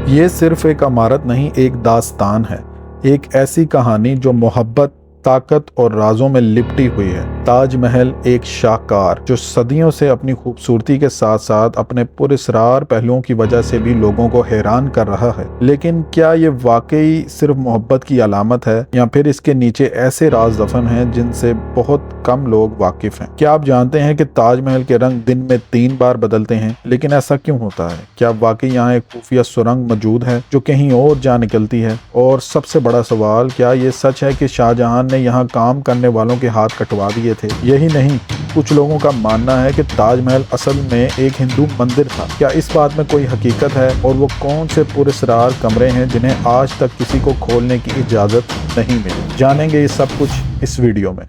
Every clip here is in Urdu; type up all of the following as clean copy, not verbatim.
یہ صرف ایک عمارت نہیں، ایک داستان ہے، ایک ایسی کہانی جو محبت، طاقت اور رازوں میں لپٹی ہوئی ہے۔ تاج محل ایک شاہکار جو صدیوں سے اپنی خوبصورتی کے ساتھ ساتھ اپنے پراسرار پہلوؤں کی وجہ سے بھی لوگوں کو حیران کر رہا ہے۔ لیکن کیا یہ واقعی صرف محبت کی علامت ہے یا پھر اس کے نیچے ایسے راز دفن ہیں جن سے بہت کم لوگ واقف ہیں؟ کیا آپ جانتے ہیں کہ تاج محل کے رنگ دن میں 3 بار بدلتے ہیں؟ لیکن ایسا کیوں ہوتا ہے؟ کیا واقعی یہاں ایک خفیہ سرنگ موجود ہے جو کہیں اور جا نکلتی ہے؟ اور سب سے بڑا سوال، کیا یہ سچ ہے کہ شاہ جہاں نے یہاں کام کرنے والوں کے ہاتھ کٹوا دیے تھے؟ یہی نہیں، کچھ لوگوں کا ماننا ہے کہ تاج محل اصل میں ایک ہندو مندر تھا۔ کیا اس بات میں کوئی حقیقت ہے؟ اور وہ کون سے پراسرار کمرے ہیں جنہیں آج تک کسی کو کھولنے کی اجازت نہیں ملی؟ جانیں گے یہ سب کچھ اس ویڈیو میں۔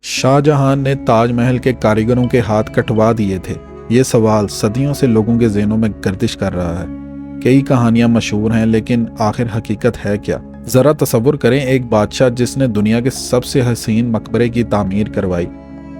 شاہ جہاں نے تاج محل کے کاریگروں کے ہاتھ کٹوا دیے تھے، یہ سوال صدیوں سے لوگوں کے ذہنوں میں گردش کر رہا ہے۔ کئی کہانیاں مشہور ہیں، لیکن آخر حقیقت ہے کیا؟ ذرا تصور کریں، ایک بادشاہ جس نے دنیا کے سب سے حسین مقبرے کی تعمیر کروائی،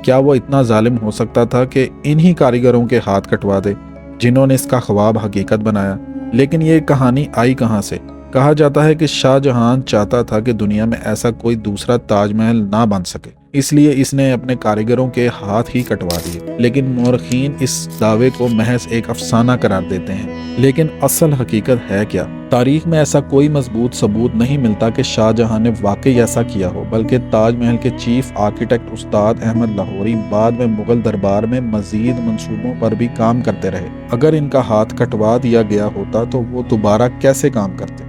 کیا وہ اتنا ظالم ہو سکتا تھا کہ انہی کاریگروں کے ہاتھ کٹوا دے جنہوں نے اس کا خواب حقیقت بنایا؟ لیکن یہ کہانی آئی کہاں سے؟ کہا جاتا ہے کہ شاہ جہاں چاہتا تھا کہ دنیا میں ایسا کوئی دوسرا تاج محل نہ بن سکے، اس لیے اس نے اپنے کاریگروں کے ہاتھ ہی کٹوا دیے۔ لیکن مورخین اس دعوے کو محض ایک افسانہ قرار دیتے ہیں، لیکن اصل حقیقت ہے کیا؟ تاریخ میں ایسا کوئی مضبوط ثبوت نہیں ملتا کہ شاہ جہاں نے واقعی ایسا کیا ہو، بلکہ تاج محل کے چیف آرکیٹیکٹ استاد احمد لاہوری بعد میں مغل دربار میں مزید منصوبوں پر بھی کام کرتے رہے۔ اگر ان کا ہاتھ کٹوا دیا گیا ہوتا تو وہ دوبارہ کیسے کام کرتے؟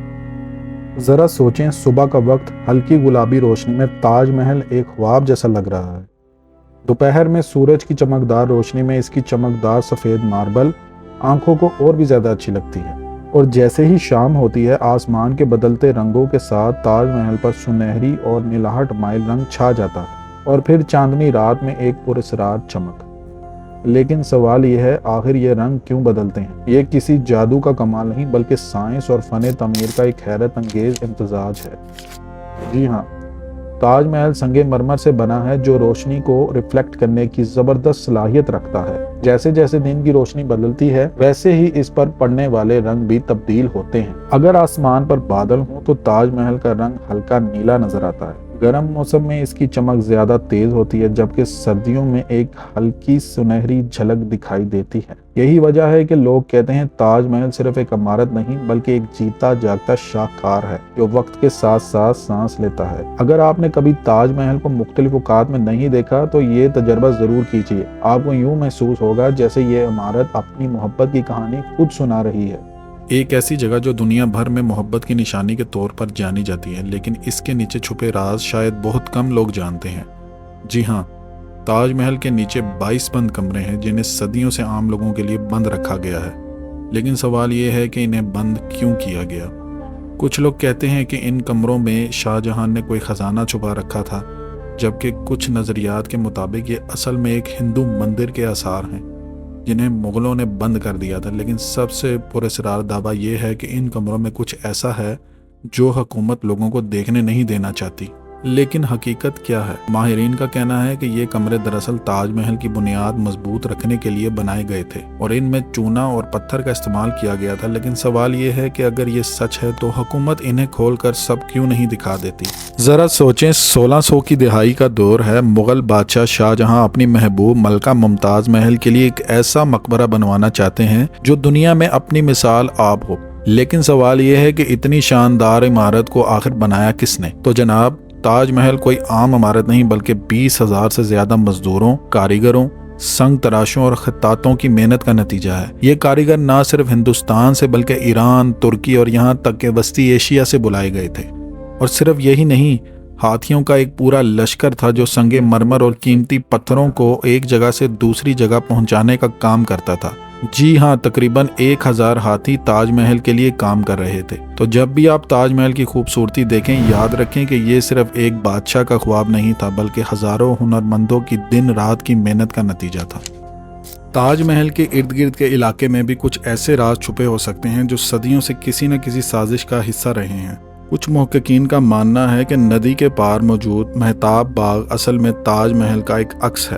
ذرا سوچیں، صبح کا وقت، ہلکی گلابی روشنی میں تاج محل ایک خواب جیسا لگ رہا ہے۔ دوپہر میں سورج کی چمکدار روشنی میں اس کی چمکدار سفید ماربل آنکھوں کو اور بھی زیادہ اچھی لگتی ہے۔ اور جیسے ہی شام ہوتی ہے، آسمان کے بدلتے رنگوں کے ساتھ تاج محل پر سنہری اور نیلاہٹ مائل رنگ چھا جاتا ہے، اور پھر چاندنی رات میں ایک پراسرار چمک۔ لیکن سوال یہ ہے، آخر یہ رنگ کیوں بدلتے ہیں؟ یہ کسی جادو کا کمال نہیں، بلکہ سائنس اور فن تعمیر کا ایک حیرت انگیز امتزاج ہے۔ جی ہاں، تاج محل سنگ مرمر سے بنا ہے جو روشنی کو ریفلیکٹ کرنے کی زبردست صلاحیت رکھتا ہے۔ جیسے جیسے دن کی روشنی بدلتی ہے، ویسے ہی اس پر پڑنے والے رنگ بھی تبدیل ہوتے ہیں۔ اگر آسمان پر بادل ہوں تو تاج محل کا رنگ ہلکا نیلا نظر آتا ہے۔ گرم موسم میں اس کی چمک زیادہ تیز ہوتی ہے، جبکہ سردیوں میں ایک ہلکی سنہری جھلک دکھائی دیتی ہے۔ یہی وجہ ہے کہ لوگ کہتے ہیں تاج محل صرف ایک عمارت نہیں، بلکہ ایک جیتا جاگتا شاہکار ہے جو وقت کے ساتھ ساتھ سانس لیتا ہے۔ اگر آپ نے کبھی تاج محل کو مختلف اوقات میں نہیں دیکھا تو یہ تجربہ ضرور کیجیے۔ آپ کو یوں محسوس ہوگا جیسے یہ عمارت اپنی محبت کی کہانی خود سنا رہی ہے۔ ایک ایسی جگہ جو دنیا بھر میں محبت کی نشانی کے طور پر جانی جاتی ہے، لیکن اس کے نیچے چھپے راز شاید بہت کم لوگ جانتے ہیں۔ جی ہاں، تاج محل کے نیچے 22 بند کمرے ہیں جنہیں صدیوں سے عام لوگوں کے لیے بند رکھا گیا ہے۔ لیکن سوال یہ ہے کہ انہیں بند کیوں کیا گیا؟ کچھ لوگ کہتے ہیں کہ ان کمروں میں شاہ جہاں نے کوئی خزانہ چھپا رکھا تھا، جبکہ کچھ نظریات کے مطابق یہ اصل میں ایک ہندو مندر کے آثار ہیں جنہیں مغلوں نے بند کر دیا تھا۔ لیکن سب سے پراسرار دعویٰ یہ ہے کہ ان کمروں میں کچھ ایسا ہے جو حکومت لوگوں کو دیکھنے نہیں دینا چاہتی۔ لیکن حقیقت کیا ہے؟ ماہرین کا کہنا ہے کہ یہ کمرے دراصل تاج محل کی بنیاد مضبوط رکھنے کے لیے بنائے گئے تھے اور ان میں چونا اور پتھر کا استعمال کیا گیا تھا۔ لیکن سوال یہ ہے کہ اگر یہ سچ ہے تو حکومت انہیں کھول کر سب کیوں نہیں دکھا دیتی؟ ذرا سوچیں، 1600 کی دہائی کا دور ہے، مغل بادشاہ شاہ جہاں اپنی محبوب ملکہ ممتاز محل کے لیے ایک ایسا مقبرہ بنوانا چاہتے ہیں جو دنیا میں اپنی مثال آب ہو۔ لیکن سوال یہ ہے کہ اتنی شاندار عمارت کو آخر بنایا کس نے؟ تو جناب، تاج محل کوئی عام عمارت نہیں، بلکہ 20,000 سے زیادہ مزدوروں، کاریگروں، سنگ تراشوں اور خطاطوں کی محنت کا نتیجہ ہے۔ یہ کاریگر نہ صرف ہندوستان سے بلکہ ایران، ترکی اور یہاں تک کہ وسطی ایشیا سے بلائے گئے تھے۔ اور صرف یہی نہیں، ہاتھیوں کا ایک پورا لشکر تھا جو سنگ مرمر اور قیمتی پتھروں کو ایک جگہ سے دوسری جگہ پہنچانے کا کام کرتا تھا۔ جی ہاں، تقریباً 1000 ہاتھی تاج محل کے لیے کام کر رہے تھے۔ تو جب بھی آپ تاج محل کی خوبصورتی دیکھیں، یاد رکھیں کہ یہ صرف ایک بادشاہ کا خواب نہیں تھا، بلکہ ہزاروں ہنرمندوں کی دن رات کی محنت کا نتیجہ تھا۔ تاج محل کے ارد گرد کے علاقے میں بھی کچھ ایسے راز چھپے ہو سکتے ہیں جو صدیوں سے کسی نہ کسی سازش کا حصہ رہے ہیں۔ کچھ محققین کا ماننا ہے کہ ندی کے پار موجود مہتاب باغ اصل میں تاج محل کا ایک عکس ہے۔